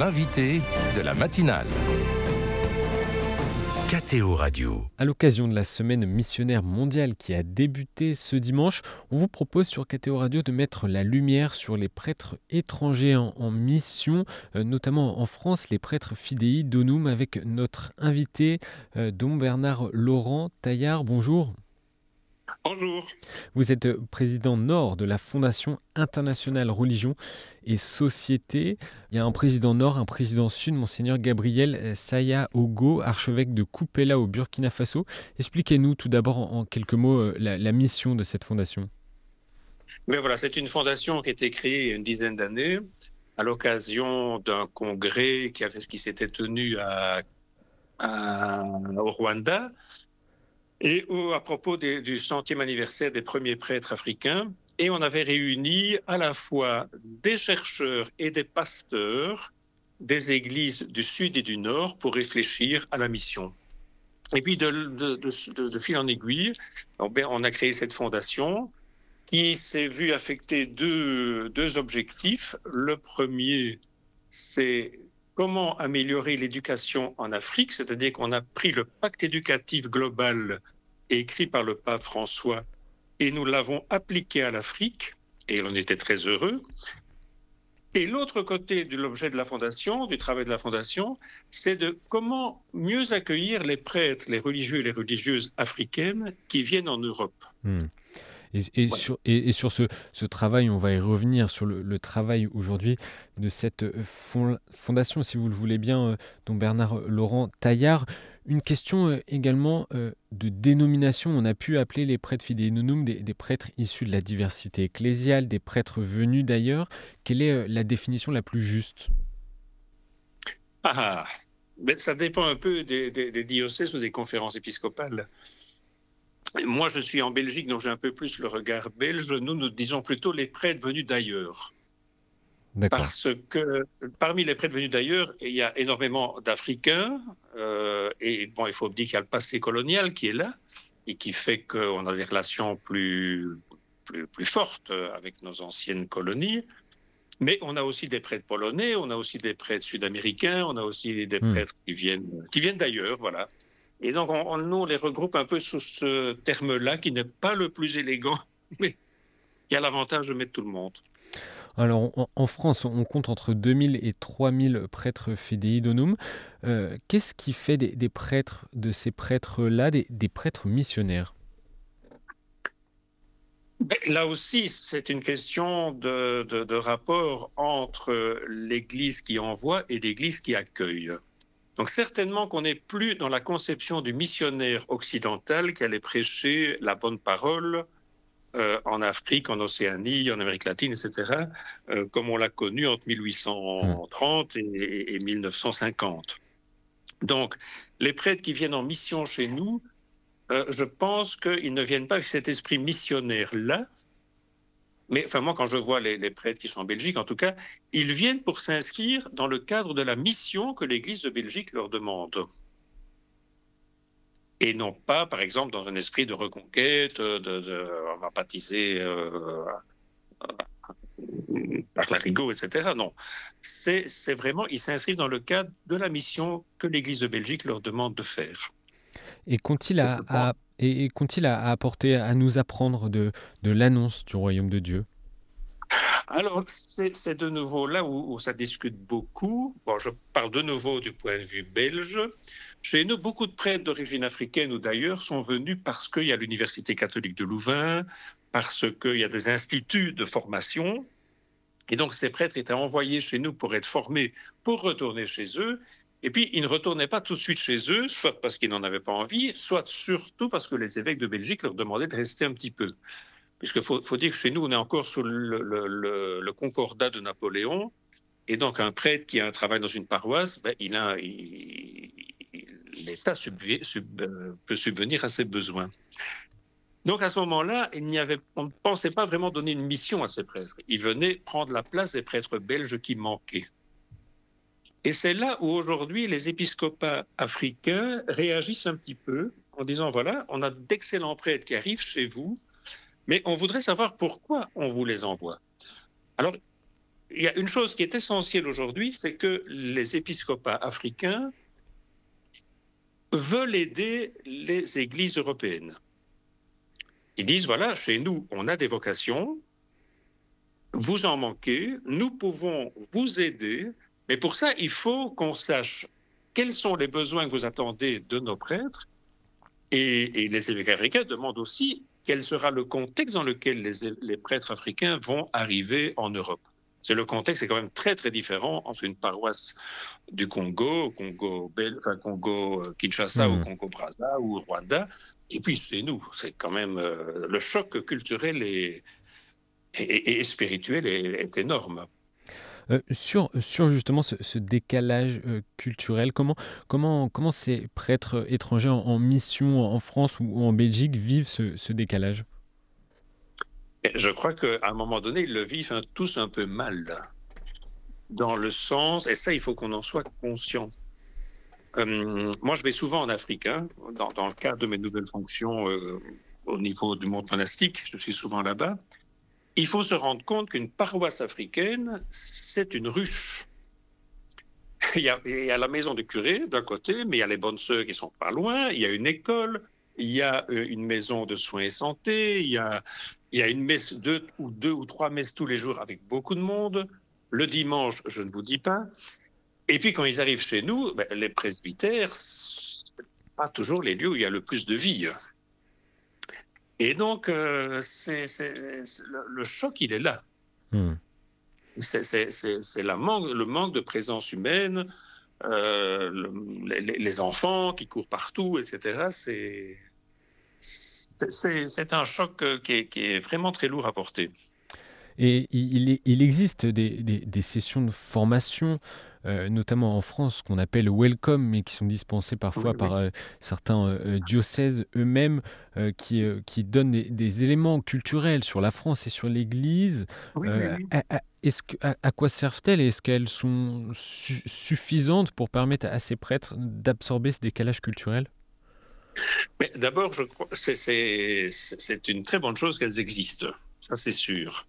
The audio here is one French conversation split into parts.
l'invité de la matinale. KTO Radio. À l'occasion de la semaine missionnaire mondiale qui a débuté ce dimanche, on vous propose sur KTO Radio de mettre la lumière sur les prêtres étrangers en mission, notamment en France, les prêtres fidei donum, avec notre invité, Dom Bernard Laurent Taillard. Bonjour. Bonjour. Vous êtes président Nord de la Fondation internationale religion et société. Il y a un président Nord, un président Sud, Monseigneur Gabriel Saya-Ogo, archevêque de Kupela au Burkina Faso. Expliquez-nous tout d'abord en quelques mots la mission de cette fondation. Mais voilà, c'est une fondation qui a été créée il y a une dizaine d'années à l'occasion d'un congrès qui s'était tenu au Rwanda. Et à propos du 100e anniversaire des premiers prêtres africains, et on avait réuni à la fois des chercheurs et des pasteurs des églises du Sud et du Nord pour réfléchir à la mission. Et puis de fil en aiguille, on a créé cette fondation qui s'est vue affecter deux objectifs. Le premier, c'est comment améliorer l'éducation en Afrique, c'est-à-dire qu'on a pris le pacte éducatif global écrit par le pape François et nous l'avons appliqué à l'Afrique et on était très heureux. Et l'autre côté de l'objet de la fondation, du travail de la fondation, c'est de comment mieux accueillir les prêtres, les religieux et les religieuses africaines qui viennent en Europe. Et sur ce travail, on va y revenir sur le travail aujourd'hui de cette fondation, si vous le voulez bien, dont Bernard Laurent Taillard. Une question également de dénomination. On a pu appeler les prêtres fidei donum des prêtres issus de la diversité ecclésiale, des prêtres venus d'ailleurs. Quelle est la définition la plus juste ? Mais ça dépend un peu des diocèses ou des conférences épiscopales. Moi, je suis en Belgique, donc j'ai un peu plus le regard belge. Nous disons plutôt les prêtres venus d'ailleurs. D'accord. Parce que parmi les prêtres venus d'ailleurs, il y a énormément d'Africains. Et bon, il faut dire qu'il y a le passé colonial qui est là et qui fait qu'on a des relations plus fortes avec nos anciennes colonies. Mais on a aussi des prêtres polonais, on a aussi des prêtres sud-américains, on a aussi des prêtres qui viennent d'ailleurs, voilà. Et donc, nous, on les regroupe un peu sous ce terme-là, qui n'est pas le plus élégant, mais qui a l'avantage de mettre tout le monde. Alors, en France, on compte entre 2000 et 3000 prêtres fidei donum. Qu'est-ce qui fait des prêtres, de ces prêtres-là, des prêtres missionnaires ? Là aussi, c'est une question de rapport entre l'Église qui envoie et l'Église qui accueille. Donc certainement qu'on n'est plus dans la conception du missionnaire occidental qui allait prêcher la bonne parole en Afrique, en Océanie, en Amérique latine, etc., comme on l'a connu entre 1830 et 1950. Donc les prêtres qui viennent en mission chez nous, je pense qu'ils ne viennent pas avec cet esprit missionnaire-là. Mais enfin, moi, quand je vois les prêtres qui sont en Belgique, en tout cas, ils viennent pour s'inscrire dans le cadre de la mission que l'Église de Belgique leur demande. Et non pas, par exemple, dans un esprit de reconquête, on va baptiser par l'arigot, etc. Non, c'est vraiment, ils s'inscrivent dans le cadre de la mission que l'Église de Belgique leur demande de faire. Et qu'ont-ils à apporter, à nous apprendre de l'annonce du royaume de Dieu ? Alors, c'est de nouveau là où ça discute beaucoup. Bon, je parle de nouveau du point de vue belge. Chez nous, beaucoup de prêtres d'origine africaine ou d'ailleurs sont venus parce qu'il y a l'Université catholique de Louvain, parce qu'il y a des instituts de formation. Et donc, ces prêtres étaient envoyés chez nous pour être formés, pour retourner chez eux. Et puis, ils ne retournaient pas tout de suite chez eux, soit parce qu'ils n'en avaient pas envie, soit surtout parce que les évêques de Belgique leur demandaient de rester un petit peu. Puisqu'il faut dire que chez nous, on est encore sous le concordat de Napoléon. Et donc, un prêtre qui a un travail dans une paroisse, l'État peut subvenir à ses besoins. Donc, à ce moment-là, on ne pensait pas vraiment donner une mission à ces prêtres. Ils venaient prendre la place des prêtres belges qui manquaient. Et c'est là où aujourd'hui les épiscopats africains réagissent un petit peu en disant voilà, on a d'excellents prêtres qui arrivent chez vous, mais on voudrait savoir pourquoi on vous les envoie. Alors, il y a une chose qui est essentielle aujourd'hui, c'est que les épiscopats africains veulent aider les églises européennes. Ils disent, voilà, chez nous, on a des vocations, vous en manquez, nous pouvons vous aider, mais pour ça, il faut qu'on sache quels sont les besoins que vous attendez de nos prêtres, et les évêques africains demandent aussi quel sera le contexte dans lequel les prêtres africains vont arriver en Europe. Le contexte est quand même très, très différent entre une paroisse du Congo, Kinshasa ou Congo-Brazza ou Rwanda, et puis chez nous. C'est quand même le choc culturel et spirituel est énorme. Sur justement ce décalage culturel, comment ces prêtres étrangers en mission en France ou en Belgique vivent ce décalage? Je crois qu'à un moment donné, ils le vivent tous un peu mal, dans le sens, et ça, il faut qu'on en soit conscient. Moi, je vais souvent en Afrique, dans le cadre de mes nouvelles fonctions au niveau du monde monastique, je suis souvent là-bas. Il faut se rendre compte qu'une paroisse africaine, c'est une ruche. Il y a la maison du curé d'un côté, mais il y a les bonnes sœurs qui sont pas loin, il y a une école, il y a une maison de soins et santé, il y a une messe, deux ou trois messes tous les jours avec beaucoup de monde. Le dimanche, je ne vous dis pas. Et puis quand ils arrivent chez nous, les presbytères, ce n'est pas toujours les lieux où il y a le plus de vie. Et donc, le choc, il est là. C'est le manque de présence humaine, les enfants qui courent partout, etc. C'est un choc qui est vraiment très lourd à porter. Et il existe des sessions de formation, notamment en France, qu'on appelle Welcome, mais qui sont dispensées parfois par certains diocèses eux-mêmes, qui donnent des éléments culturels sur la France et sur l'Église. À quoi servent-elles et est-ce qu'elles sont suffisantes pour permettre à ces prêtres d'absorber ce décalage culturel? Mais d'abord, je crois que c'est une très bonne chose qu'elles existent, ça c'est sûr.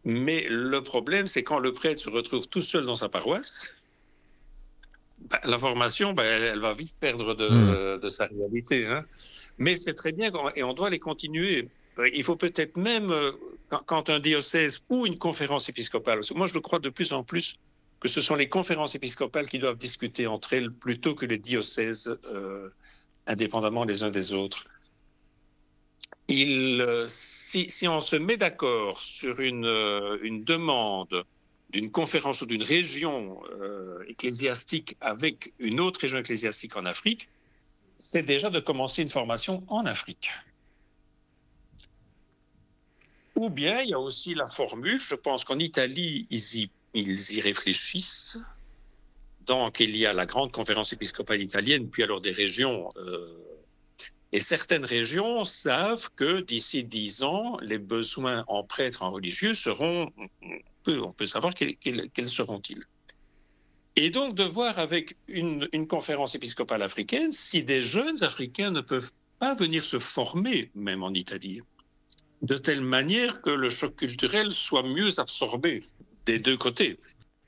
Mais le problème, c'est quand le prêtre se retrouve tout seul dans sa paroisse, la formation, elle va vite perdre de sa réalité. Mais c'est très bien, et on doit les continuer. Il faut peut-être même, quand un diocèse ou une conférence épiscopale, moi je crois de plus en plus que ce sont les conférences épiscopales qui doivent discuter entre elles plutôt que les diocèses indépendamment les uns des autres. Si on se met d'accord sur une demande d'une conférence ou d'une région ecclésiastique avec une autre région ecclésiastique en Afrique, c'est déjà de commencer une formation en Afrique. Ou bien, il y a aussi la formule, je pense qu'en Italie, ils y réfléchissent. Donc, il y a la grande conférence épiscopale italienne, puis alors des régions... Et certaines régions savent que d'ici 10 ans, les besoins en prêtres, en religieux seront, on peut savoir quels seront-ils. Et donc de voir avec une conférence épiscopale africaine si des jeunes Africains ne peuvent pas venir se former, même en Italie, de telle manière que le choc culturel soit mieux absorbé des deux côtés.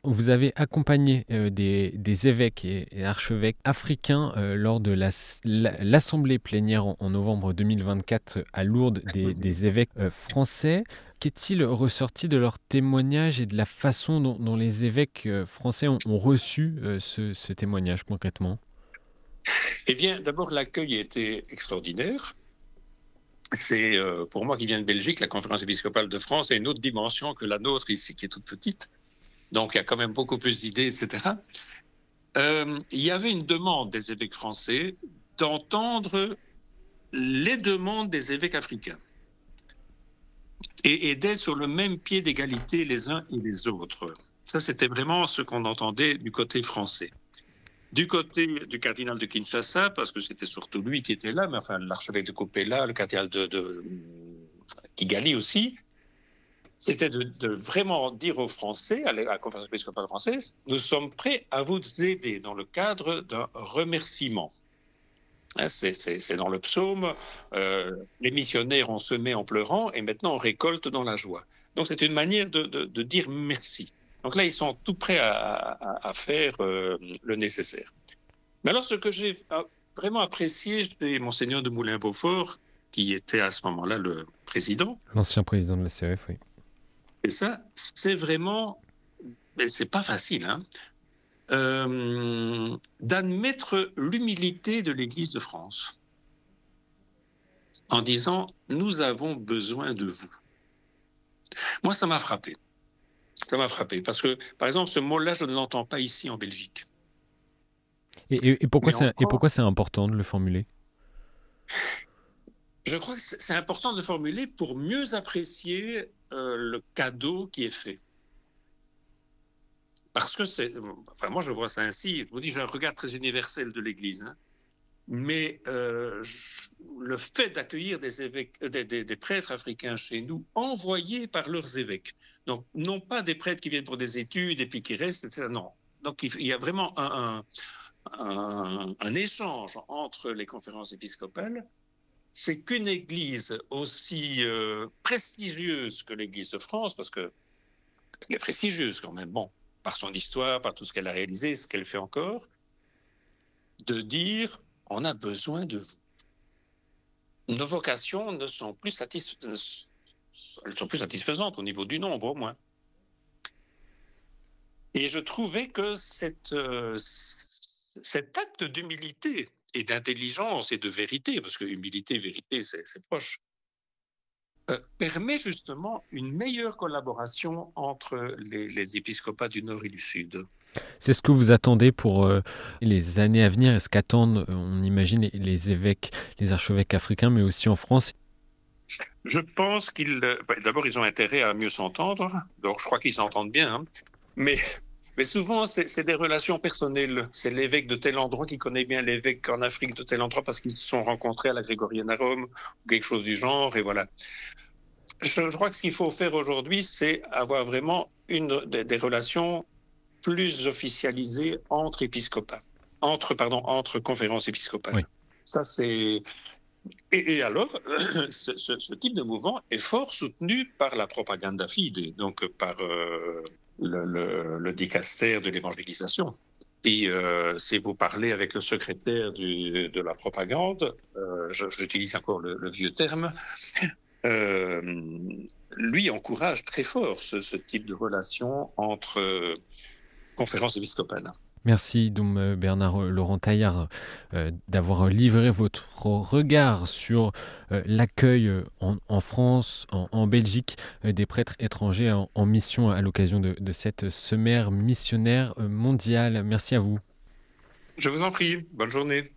Vous avez accompagné des évêques et archevêques africains lors de l'assemblée plénière en novembre 2024 à Lourdes des évêques français. Qu'est-il ressorti de leur témoignage et de la façon dont les évêques français ont reçu ce témoignage concrètement? Eh bien, d'abord, l'accueil a été extraordinaire. C'est, pour moi qui viens de Belgique, la conférence épiscopale de France a une autre dimension que la nôtre ici, qui est toute petite. Donc, il y a quand même beaucoup plus d'idées, etc. Il y avait une demande des évêques français d'entendre les demandes des évêques africains et d'être sur le même pied d'égalité les uns et les autres. Ça, c'était vraiment ce qu'on entendait du côté français. Du côté du cardinal de Kinshasa, parce que c'était surtout lui qui était là, mais enfin l'archevêque de Kopela, le cardinal de Kigali aussi, c'était de vraiment dire aux Français, à la conférence épiscopale française, nous sommes prêts à vous aider dans le cadre d'un remerciement. C'est dans le psaume, les missionnaires ont semé en pleurant et maintenant on récolte dans la joie. Donc, c'est une manière de dire merci. Donc là, ils sont tout prêts à faire le nécessaire. Mais alors, ce que j'ai vraiment apprécié chez Monseigneur de Moulin-Beaufort, qui était à ce moment-là le président. L'ancien président de la CEF, oui. Et ça, c'est vraiment, mais c'est pas facile, hein, d'admettre l'humilité de l'Église de France en disant « nous avons besoin de vous ». Moi, ça m'a frappé. Ça m'a frappé parce que, par exemple, ce mot-là, je ne l'entends pas ici en Belgique. Et pourquoi c'est important de le formuler? Je crois que c'est important de le formuler pour mieux apprécier le cadeau qui est fait. Parce que moi je vois ça ainsi, je vous dis, j'ai un regard très universel de l'Église, hein, mais le fait d'accueillir des évêques, des prêtres africains chez nous, envoyés par leurs évêques, donc non pas des prêtres qui viennent pour des études et puis qui restent, etc. Non. Donc il y a vraiment un échange entre les conférences épiscopales. C'est qu'une église aussi prestigieuse que l'Église de France, parce qu'elle est prestigieuse quand même, bon, par son histoire, par tout ce qu'elle a réalisé, ce qu'elle fait encore, de dire on a besoin de vous. Nos vocations ne sont plus elles sont plus satisfaisantes au niveau du nombre au moins. Et je trouvais que cet acte d'humilité et d'intelligence et de vérité, parce que humilité et vérité, c'est proche, permet justement une meilleure collaboration entre les épiscopats du Nord et du Sud. C'est ce que vous attendez pour les années à venir, et ce qu'attendent, on imagine, les évêques, les archevêques africains, mais aussi en France? Je pense d'abord, ils ont intérêt à mieux s'entendre, donc je crois qu'ils s'entendent bien, hein. Mais souvent, c'est des relations personnelles. C'est l'évêque de tel endroit qui connaît bien l'évêque en Afrique de tel endroit parce qu'ils se sont rencontrés à la Grégorienne à Rome ou quelque chose du genre, et voilà. Je crois que ce qu'il faut faire aujourd'hui, c'est avoir vraiment des relations plus officialisées entre épiscopats, entre conférences épiscopales. Oui. Ça, c'est... Et alors, ce type de mouvement est fort soutenu par la propaganda fide, donc par le dicaster de l'évangélisation. Et si vous parlez avec le secrétaire de la propagande, j'utilise encore le vieux terme, lui encourage très fort ce type de relation entre conférences épiscopales. Merci, Dom Bernard Laurent Taillard, d'avoir livré votre regard sur l'accueil en France, en Belgique, des prêtres étrangers en mission à l'occasion de cette semaine missionnaire mondiale. Merci à vous. Je vous en prie. Bonne journée.